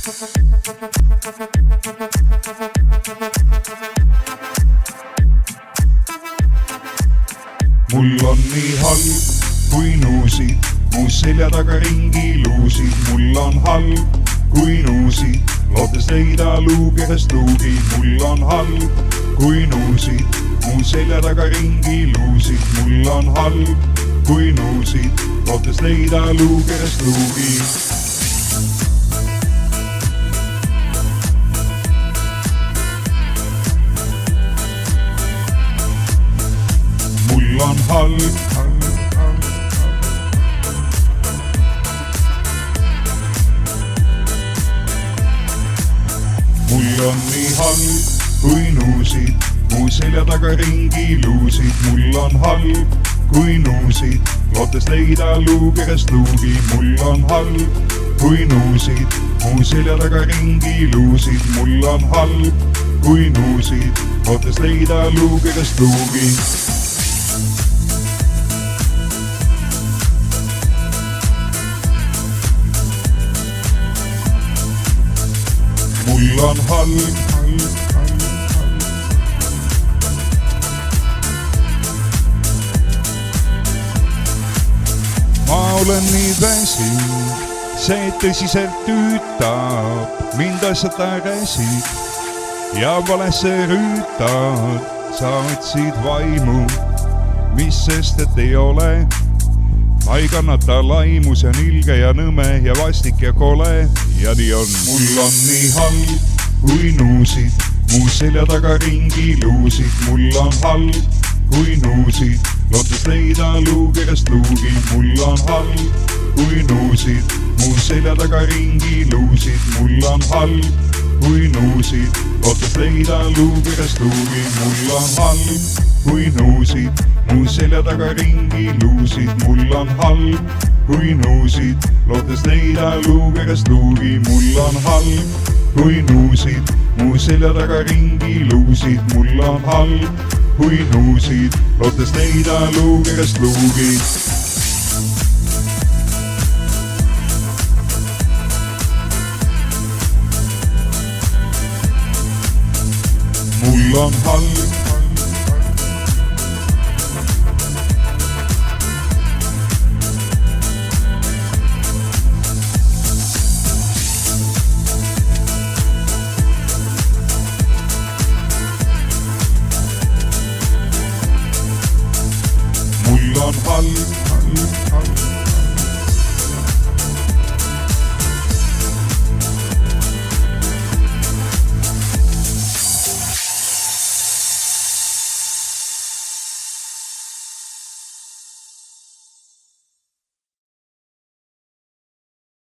mul on nii halb kui nuusid, mu selja taga ringi luusid. mul on halb kui nuusid, lootes leida luukerest luugi. mul on halb kui nuusid, mu selja taga ringi luusid. mul on halb kui nuusid, lootes leida luukerest luugi. mul on halb, mul on nii halb kui nuusid, mu selja taga ringi luusid. mul on halb kui nuusid, lootes leida luukerest luugi. mul on halb kui nuusid, mu selja taga ringi luusid. mul on halb kui nuusid, lootes leida luukerest luugi. mul on halb, ma olen nii väsinud, see tõsiselt tüütab, mind asjata käsid ja valesse rüütad. sa otsid vaimu, mis sest, et ei ole. ma ei kannata laimu, see on ilge ja nõme ja vastik ja kole ja nii on. mul on nii halb kui nuusid, mu selja taga ringi luusid. mul on halb kui nuusid, lootes leida luukerest luugi. mul on halb kui nuusid, mu selja taga ringi luusid. mul on halb kui nuusid, lootes leida luukerest luugi. mul on halb kui nuusid, mu selja taga ringi luusid. mul on halb kui nuusid, lootes leida luukerest luugi. mul on halb kui nuusid, mu selja taga ringi luusid. mul on halb kui nuusid, lootes leida luukerest luugi. mul on halb